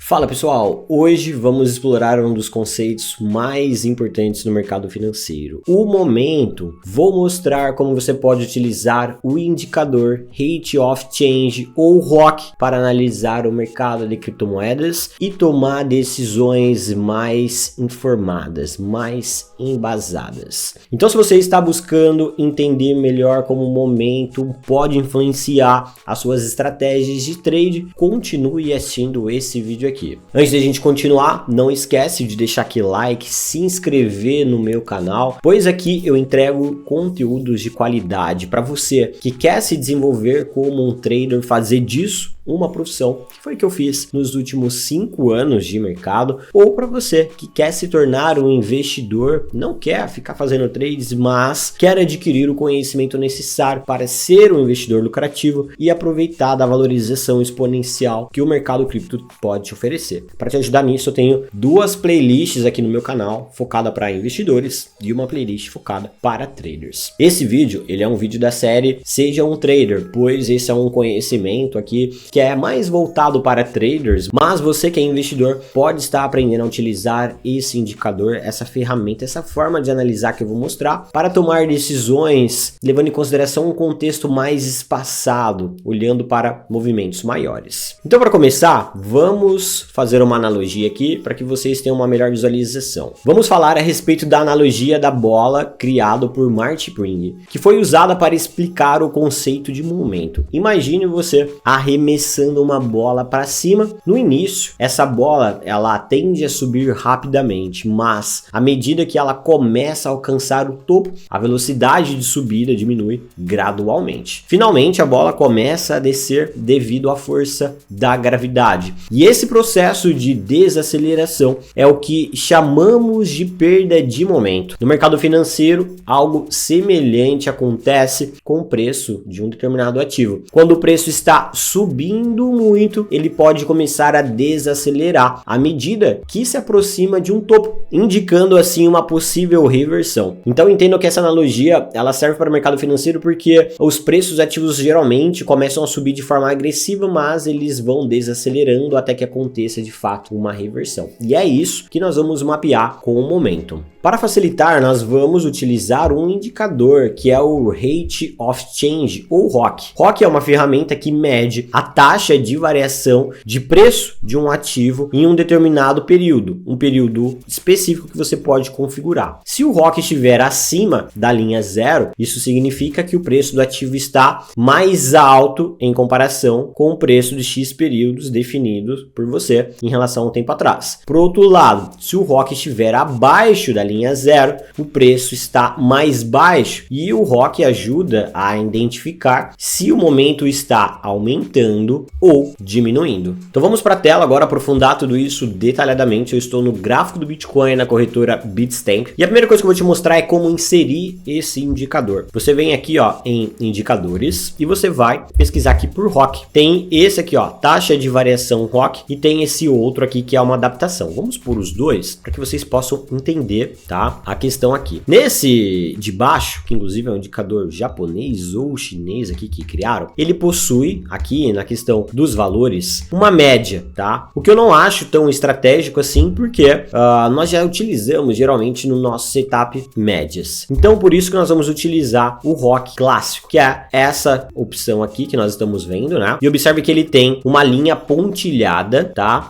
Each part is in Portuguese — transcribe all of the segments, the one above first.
Fala pessoal, hoje vamos explorar um dos conceitos mais importantes no mercado financeiro, o momento. Vou mostrar como você pode utilizar o indicador Rate of Change ou ROC para analisar o mercado de criptomoedas e tomar decisões mais informadas, mais embasadas. Então, se você está buscando entender melhor como o momento pode influenciar as suas estratégias de trade, continue assistindo esse vídeo aqui. Antes de a gente continuar, não esquece de deixar aquele like, se inscrever no meu canal, pois aqui eu entrego conteúdos de qualidade para você que quer se desenvolver como um trader, fazer disso uma profissão, que foi o que eu fiz nos últimos 5 anos de mercado, ou para você que quer se tornar um investidor, não quer ficar fazendo trades, mas quer adquirir o conhecimento necessário para ser um investidor lucrativo e aproveitar da valorização exponencial que o mercado cripto pode te oferecer. Para te ajudar nisso, eu tenho 2 playlists aqui no meu canal, focada para investidores e uma playlist focada para traders. Esse vídeo, ele é um vídeo da série Seja um Trader, pois esse é um conhecimento aqui que é mais voltado para traders, mas você que é investidor pode estar aprendendo a utilizar esse indicador, essa ferramenta, essa forma de analisar que eu vou mostrar para tomar decisões levando em consideração um contexto mais espaçado, olhando para movimentos maiores. Então, para começar, vamos fazer uma analogia aqui para que vocês tenham uma melhor visualização. Vamos falar a respeito da analogia da bola criado por Marty Pring, que foi usada para explicar o conceito de momento. Imagine você arremessando uma bola para cima. No início, essa bola ela tende a subir rapidamente, mas à medida que ela começa a alcançar o topo, a velocidade de subida diminui gradualmente. Finalmente, a bola começa a descer devido à força da gravidade. E esse processo de desaceleração é o que chamamos de perda de momento. No mercado financeiro, algo semelhante acontece com o preço de um determinado ativo. Quando o preço está subindo muito, ele pode começar a desacelerar à medida que se aproxima de um topo, indicando assim uma possível reversão. Então entendo que essa analogia ela serve para o mercado financeiro porque os preços ativos geralmente começam a subir de forma agressiva, mas eles vão desacelerando até que aconteça de fato uma reversão. E é isso que nós vamos mapear com o momentum. Para facilitar, nós vamos utilizar um indicador que é o Rate of Change ou ROC. ROC é uma ferramenta que mede a taxa de variação de preço de um ativo em um determinado período, um período específico que você pode configurar. Se o ROC estiver acima da linha 0, isso significa que o preço do ativo está mais alto em comparação com o preço de X períodos definidos por você em relação ao tempo atrás. Por outro lado, se o ROC estiver abaixo da linha 0, o preço está mais baixo e o ROC ajuda a identificar se o momento está aumentando ou diminuindo. Então vamos para a tela agora aprofundar tudo isso detalhadamente. Eu estou no gráfico do Bitcoin na corretora Bitstamp e a primeira coisa que eu vou te mostrar é como inserir esse indicador. Você vem aqui em indicadores e você vai pesquisar aqui por ROC. Tem esse aqui taxa de variação ROC e tem esse outro aqui que é uma adaptação. Vamos por os dois para que vocês possam entender, tá, a questão aqui. Nesse de baixo, que inclusive é um indicador japonês ou chinês aqui que criaram, ele possui aqui na questão dos valores uma média, tá? O que eu não acho tão estratégico assim, porque nós já utilizamos geralmente no nosso setup médias. Então por isso que nós vamos utilizar o ROC clássico, que é essa opção aqui que nós estamos vendo, né? E observe que ele tem uma linha pontilhada, tá?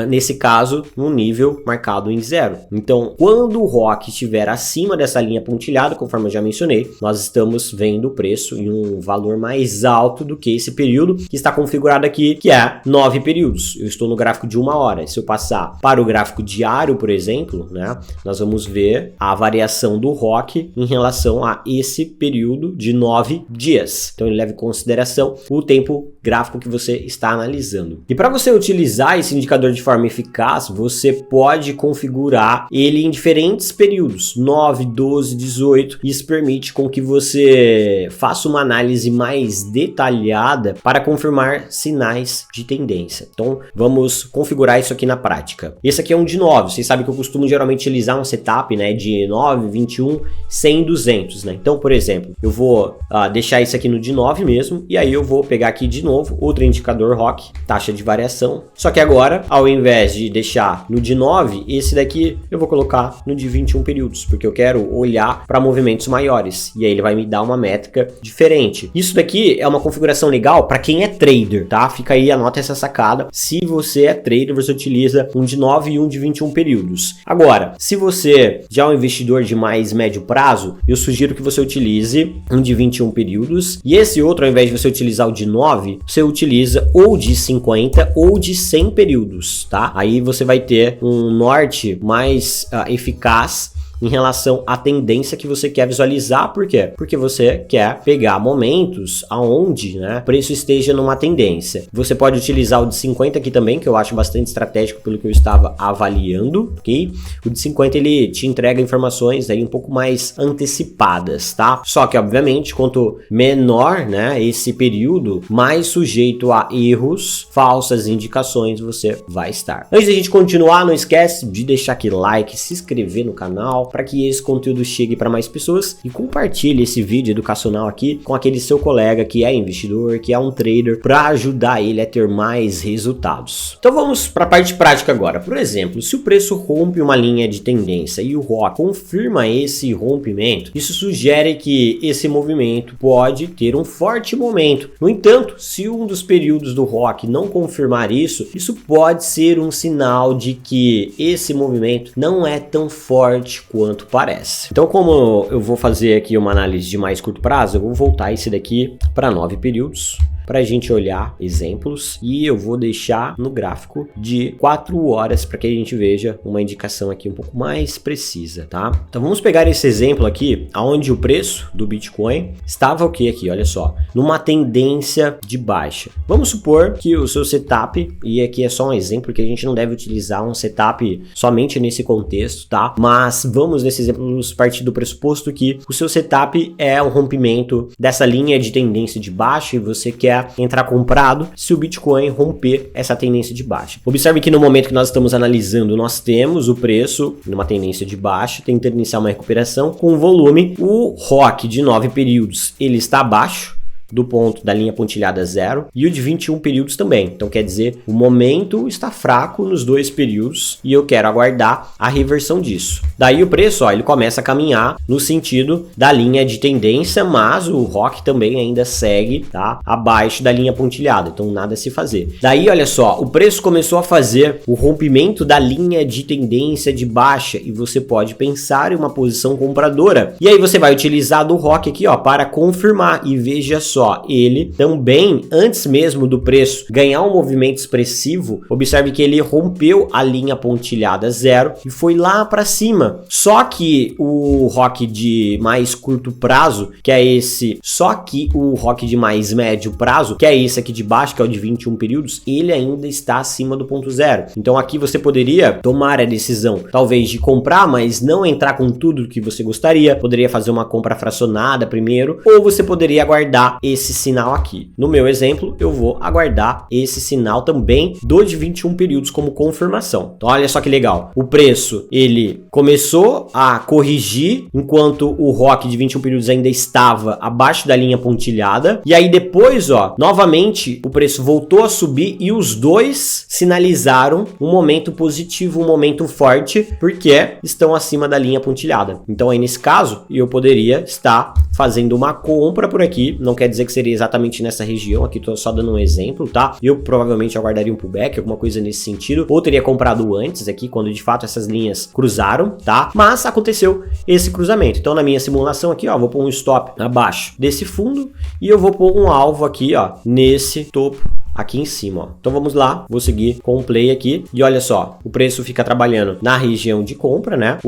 Nesse caso, no nível marcado em 0. Então quando o ROC estiver acima dessa linha pontilhada, conforme eu já mencionei, nós estamos vendo o preço em um valor mais alto do que esse período que está configurado aqui, que é 9 períodos. Eu estou no gráfico de 1 hora. Se eu passar para o gráfico diário, por exemplo, né, nós vamos ver a variação do ROC em relação a esse período de 9 dias. Então ele leva em consideração o tempo gráfico que você está analisando. E para você utilizar esse indicador de forma eficaz, você pode configurar ele em diferentes diferentes períodos, 9, 12, 18. Isso permite com que você faça uma análise mais detalhada para confirmar sinais de tendência. Então, vamos configurar isso aqui na prática. Esse aqui é um de 9. Vocês sabem que eu costumo geralmente utilizar um setup, né, de 9, 21, 100, 200, né? Então, por exemplo, eu vou deixar isso aqui no de 9 mesmo, e aí eu vou pegar aqui de novo outro indicador ROC, taxa de variação. Só que agora, ao invés de deixar no de 9, esse daqui eu vou colocar no de 21 períodos, porque eu quero olhar para movimentos maiores, e aí ele vai me dar uma métrica diferente. Isso daqui é uma configuração legal para quem é trader, tá? Fica aí, anota essa sacada. Se você é trader, você utiliza um de 9 e um de 21 períodos. Agora, se você já é um investidor de mais médio prazo, eu sugiro que você utilize um de 21 períodos, e esse outro, ao invés de você utilizar o de 9, você utiliza ou de 50 ou de 100 períodos, tá? Aí você vai ter um norte mais eficaz em relação à tendência que você quer visualizar. Por quê? Porque você quer pegar momentos aonde, né, o preço esteja numa tendência. Você pode utilizar o de 50 aqui também, que eu acho bastante estratégico pelo que eu estava avaliando, ok? O de 50 ele te entrega informações aí um pouco mais antecipadas, tá? Só que, obviamente, quanto menor, né, esse período, mais sujeito a erros, falsas indicações você vai estar. Antes da gente continuar, não esquece de deixar aquele like, se inscrever no canal, para que esse conteúdo chegue para mais pessoas, e compartilhe esse vídeo educacional aqui com aquele seu colega que é investidor, que é um trader, para ajudar ele a ter mais resultados. Então vamos para a parte prática agora. Por exemplo, se o preço rompe uma linha de tendência e o ROC confirma esse rompimento, isso sugere que esse movimento pode ter um forte momento. No entanto, se um dos períodos do ROC não confirmar isso, isso pode ser um sinal de que esse movimento não é tão forte quanto parece. Então, como eu vou fazer aqui uma análise de mais curto prazo, eu vou voltar esse daqui para 9 períodos, para a gente olhar exemplos, e eu vou deixar no gráfico de 4 horas para que a gente veja uma indicação aqui um pouco mais precisa, tá? Então vamos pegar esse exemplo aqui, onde o preço do Bitcoin estava o que aqui, olha só, numa tendência de baixa. Vamos supor que o seu setup, e aqui é só um exemplo que a gente não deve utilizar um setup somente nesse contexto, tá? Mas vamos nesse exemplo partir do pressuposto que o seu setup é um rompimento dessa linha de tendência de baixa e você quer entrar comprado se o Bitcoin romper essa tendência de baixa. Observe que no momento que nós estamos analisando, nós temos o preço numa tendência de baixa, tentando iniciar uma recuperação com volume. O ROC de 9 períodos, ele está abaixo do ponto da linha pontilhada 0, e o de 21 períodos também. Então quer dizer, o momento está fraco nos dois períodos e eu quero aguardar a reversão disso. Daí o preço, ó, ele começa a caminhar no sentido da linha de tendência, mas o ROC também ainda segue, tá, abaixo da linha pontilhada, então nada a se fazer. Daí, olha só, o preço começou a fazer o rompimento da linha de tendência de baixa e você pode pensar em uma posição compradora. E aí você vai utilizar do ROC aqui, ó, para confirmar, e veja só, ele também, antes mesmo do preço ganhar um movimento expressivo, observe que ele rompeu a linha pontilhada 0 e foi lá para cima. Só que o ROC de mais curto prazo, que é esse, só que o ROC de mais médio prazo, que é esse aqui de baixo, que é o de 21 períodos, ele ainda está acima do ponto 0. Então aqui você poderia tomar a decisão, talvez, de comprar, mas não entrar com tudo que você gostaria, poderia fazer uma compra fracionada primeiro, ou você poderia aguardar esse sinal aqui. No meu exemplo, eu vou aguardar esse sinal também do de 21 períodos como confirmação. Então, olha só que legal. O preço, ele começou a corrigir enquanto o ROC de 21 períodos ainda estava abaixo da linha pontilhada. E aí depois, ó, novamente, o preço voltou a subir e os dois sinalizaram um momento positivo, um momento forte, porque estão acima da linha pontilhada. Então, aí nesse caso, eu poderia estar fazendo uma compra por aqui. Não quer dizer que seria exatamente nessa região, aqui tô só dando um exemplo, tá? Eu provavelmente aguardaria um pullback, alguma coisa nesse sentido, ou teria comprado antes aqui, quando de fato essas linhas cruzaram, tá? Mas aconteceu esse cruzamento. Então na minha simulação aqui, ó, vou pôr um stop abaixo desse fundo e eu vou pôr um alvo aqui, ó, nesse topo aqui em cima, ó. Então vamos lá, vou seguir com o play aqui e olha só, o preço fica trabalhando na região de compra, né?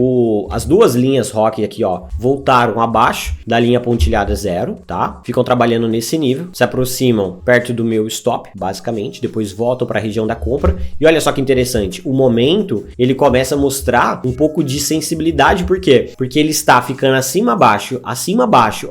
As duas linhas ROC aqui, ó, voltaram abaixo da linha pontilhada 0, tá? Ficam trabalhando nesse nível, se aproximam perto do meu stop, basicamente, depois voltam para a região da compra. E olha só que interessante, o momento, ele começa a mostrar um pouco de sensibilidade, por quê? Porque ele está ficando acima abaixo.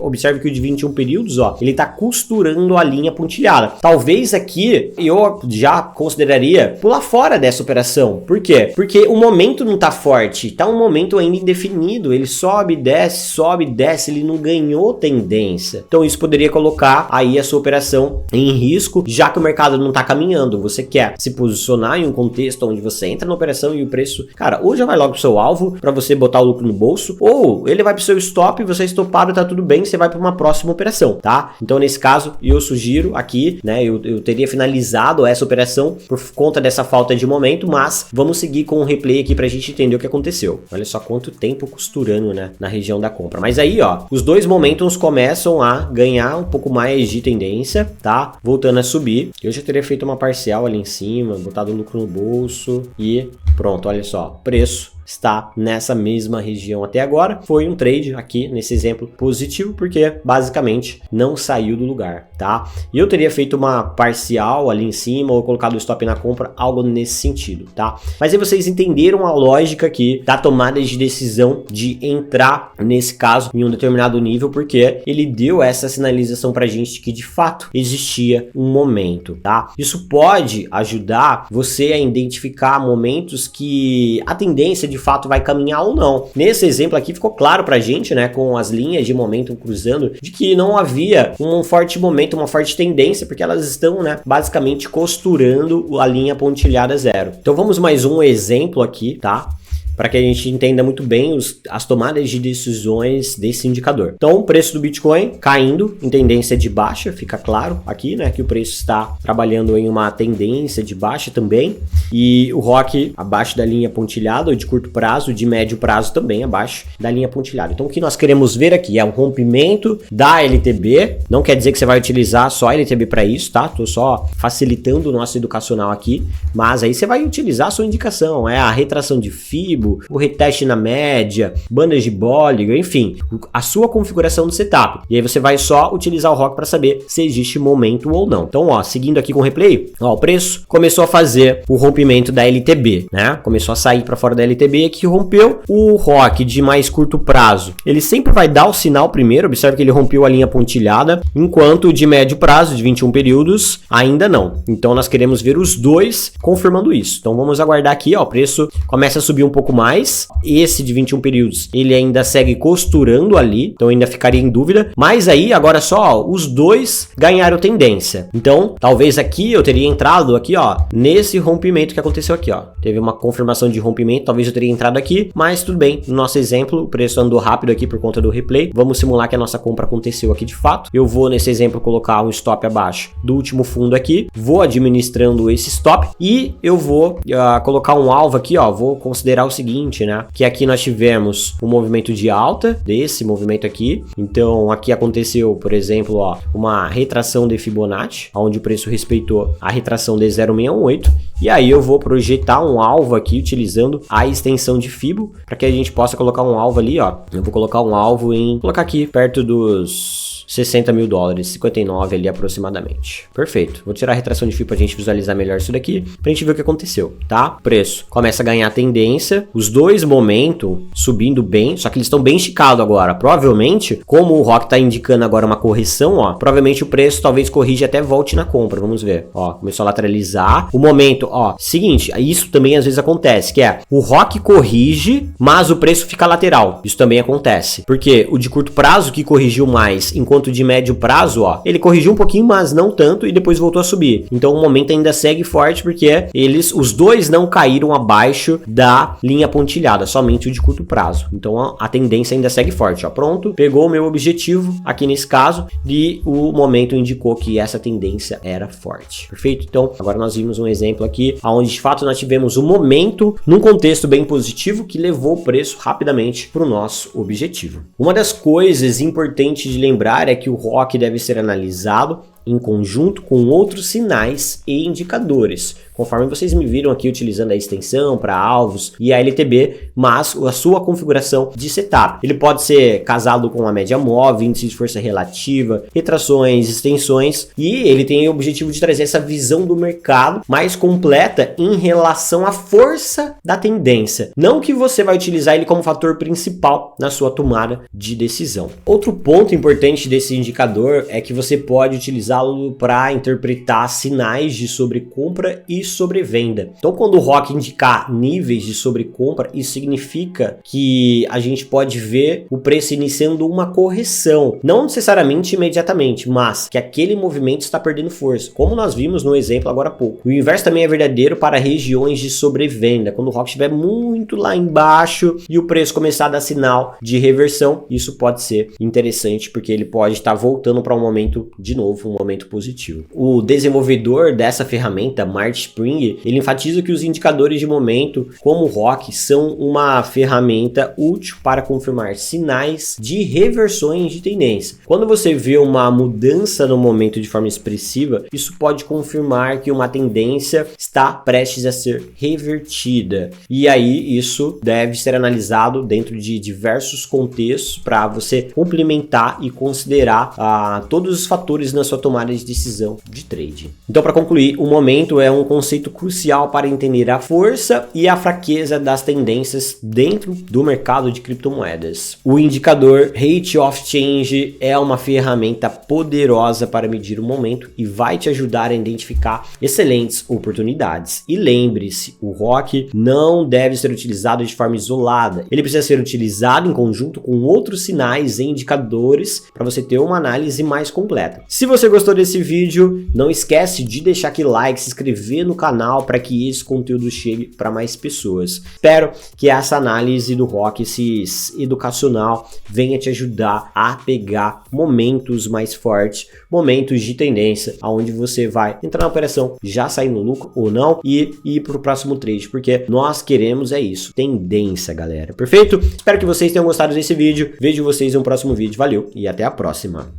Observe que o de 21 períodos, ó, ele tá costurando a linha pontilhada. Talvez aqui eu já consideraria pular fora dessa operação. Por quê? Porque o momento não tá forte, tá um momento ainda indefinido, ele sobe, desce, ele não ganhou tendência. Então isso poderia colocar aí a sua operação em risco, já que o mercado não tá caminhando. Você quer se posicionar em um contexto onde você entra na operação e o preço, cara, ou já vai logo pro seu alvo para você botar o lucro no bolso, ou ele vai pro seu stop, você é estopado, tá tudo bem, você vai para uma próxima operação, tá? Então nesse caso eu sugiro aqui, né, eu teria finalizado essa operação por conta dessa falta de momento, mas vamos seguir com o replay aqui pra gente entender o que aconteceu. Olha só quanto tempo costurando, né, na região da compra. Mas aí, ó, os dois momentos começam a ganhar um pouco mais de tendência, tá? Voltando a subir. Eu já teria feito uma parcial ali em cima, botado o lucro no bolso e pronto, olha só, preço está nessa mesma região até agora. Foi um trade aqui, nesse exemplo, positivo, porque basicamente não saiu do lugar, tá? E eu teria feito uma parcial ali em cima ou colocado o stop na compra, algo nesse sentido, tá? Mas aí vocês entenderam a lógica aqui da tomada de decisão de entrar, nesse caso, em um determinado nível, porque ele deu essa sinalização pra gente de que de fato existia um momento, tá? Isso pode ajudar você a identificar momentos que a tendência de fato vai caminhar ou não. Nesse exemplo aqui ficou claro pra gente, né, com as linhas de momento cruzando, de que não havia um forte momento, uma forte tendência, porque elas estão, né, basicamente costurando a linha pontilhada 0. Então vamos mais um exemplo aqui, tá? Para que a gente entenda muito bem as tomadas de decisões desse indicador. Então, o preço do Bitcoin caindo em tendência de baixa, fica claro aqui, né, que o preço está trabalhando em uma tendência de baixa também, e o ROC abaixo da linha pontilhada, ou de curto prazo, de médio prazo também abaixo da linha pontilhada. Então, o que nós queremos ver aqui é um rompimento da LTB, não quer dizer que você vai utilizar só a LTB para isso, tá? Tô só facilitando o nosso educacional aqui, mas aí você vai utilizar a sua indicação, é a retração de Fibo, o reteste na média, bandas de Bollinger, enfim, a sua configuração do setup. E aí você vai só utilizar o ROC para saber se existe momento ou não. Então, ó, seguindo aqui com o replay, ó, o preço começou a fazer o rompimento da LTB, né? Começou a sair para fora da LTB, que rompeu o ROC de mais curto prazo. Ele sempre vai dar o sinal primeiro, observe que ele rompeu a linha pontilhada, enquanto o de médio prazo, de 21 períodos, ainda não. Então, nós queremos ver os dois confirmando isso. Então, vamos aguardar aqui, ó, o preço começa a subir um pouco mais. Esse de 21 períodos, ele ainda segue costurando ali, então ainda ficaria em dúvida. Mas aí, agora só, ó, os dois ganharam tendência. Então, talvez aqui eu teria entrado aqui, ó, nesse rompimento que aconteceu aqui, ó. Teve uma confirmação de rompimento, talvez eu teria entrado aqui, mas tudo bem. No nosso exemplo, o preço andou rápido aqui por conta do replay. Vamos simular que a nossa compra aconteceu aqui de fato. Eu vou, nesse exemplo, colocar um stop abaixo do último fundo aqui. Vou administrando esse stop e eu vou colocar um alvo aqui, ó. Vou considerar o seguinte, né? Que aqui nós tivemos um movimento de alta desse movimento aqui. Então aqui aconteceu, por exemplo, ó, uma retração de Fibonacci, onde o preço respeitou a retração de 0,618. E aí eu vou projetar um alvo aqui utilizando a extensão de Fibo para que a gente possa colocar um alvo ali, ó. Eu vou colocar um alvo colocar aqui perto dos 60 mil dólares, 59 ali aproximadamente. Perfeito. Vou tirar a retração de FIBO pra gente visualizar melhor isso daqui, pra gente ver o que aconteceu, tá? O preço começa a ganhar tendência, os dois momentos subindo bem, só que eles estão bem esticados agora. Provavelmente, como o ROC tá indicando agora uma correção, ó, provavelmente o preço talvez corrija até volte na compra, vamos ver. Ó, começou a lateralizar. O momento, ó, seguinte, isso também às vezes acontece, que é, o ROC corrige, mas o preço fica lateral. Isso também acontece, porque o de curto prazo que corrigiu mais, enquanto de médio prazo, ó, ele corrigiu um pouquinho, mas não tanto, e depois voltou a subir. Então o momento ainda segue forte, porque os dois não caíram abaixo da linha pontilhada, somente o de curto prazo. Então a tendência ainda segue forte, ó. Pronto, pegou o meu objetivo aqui nesse caso, e o momento indicou que essa tendência era forte. Perfeito? Então agora nós vimos um exemplo aqui, onde de fato nós tivemos um momento num contexto bem positivo que levou o preço rapidamente para o nosso objetivo. Uma das coisas importantes de lembrar é que o ROC deve ser analisado em conjunto com outros sinais e indicadores, conforme vocês me viram aqui utilizando a extensão para alvos e a LTB, mas a sua configuração de setup. Ele pode ser casado com a média móvel, índice de força relativa, retrações, extensões, e ele tem o objetivo de trazer essa visão do mercado mais completa em relação à força da tendência. Não que você vai utilizar ele como fator principal na sua tomada de decisão. Outro ponto importante desse indicador é que você pode utilizá-lo para interpretar sinais de sobrecompra e sobrevenda. Então, quando o ROC indicar níveis de sobrecompra, isso significa que a gente pode ver o preço iniciando uma correção, não necessariamente imediatamente, mas que aquele movimento está perdendo força, como nós vimos no exemplo agora há pouco. O inverso também é verdadeiro para regiões de sobrevenda, quando o ROC estiver muito lá embaixo e o preço começar a dar sinal de reversão, isso pode ser interessante porque ele pode estar voltando para um momento de novo, um momento positivo. O desenvolvedor dessa ferramenta, Martin Spring, ele enfatiza que os indicadores de momento, como o ROC, são uma ferramenta útil para confirmar sinais de reversões de tendência. Quando você vê uma mudança no momento de forma expressiva, isso pode confirmar que uma tendência está prestes a ser revertida. E aí isso deve ser analisado dentro de diversos contextos para você complementar e considerar todos os fatores na sua tomada de decisão de trade. Então, para concluir, o momento é um conceito crucial para entender a força e a fraqueza das tendências dentro do mercado de criptomoedas. O indicador Rate of Change é uma ferramenta poderosa para medir o momento e vai te ajudar a identificar excelentes oportunidades. E lembre-se, o ROC não deve ser utilizado de forma isolada. Ele precisa ser utilizado em conjunto com outros sinais e indicadores para você ter uma análise mais completa. Se você gostou desse vídeo, não esquece de deixar aquele like, se inscrever no canal para que esse conteúdo chegue para mais pessoas. Espero que essa análise do ROC, esse educacional, venha te ajudar a pegar momentos mais fortes, momentos de tendência, onde você vai entrar na operação, já sair no lucro ou não e ir para o próximo trade, porque nós queremos isso, tendência, galera. Perfeito? Espero que vocês tenham gostado desse vídeo. Vejo vocês em um próximo vídeo. Valeu e até a próxima.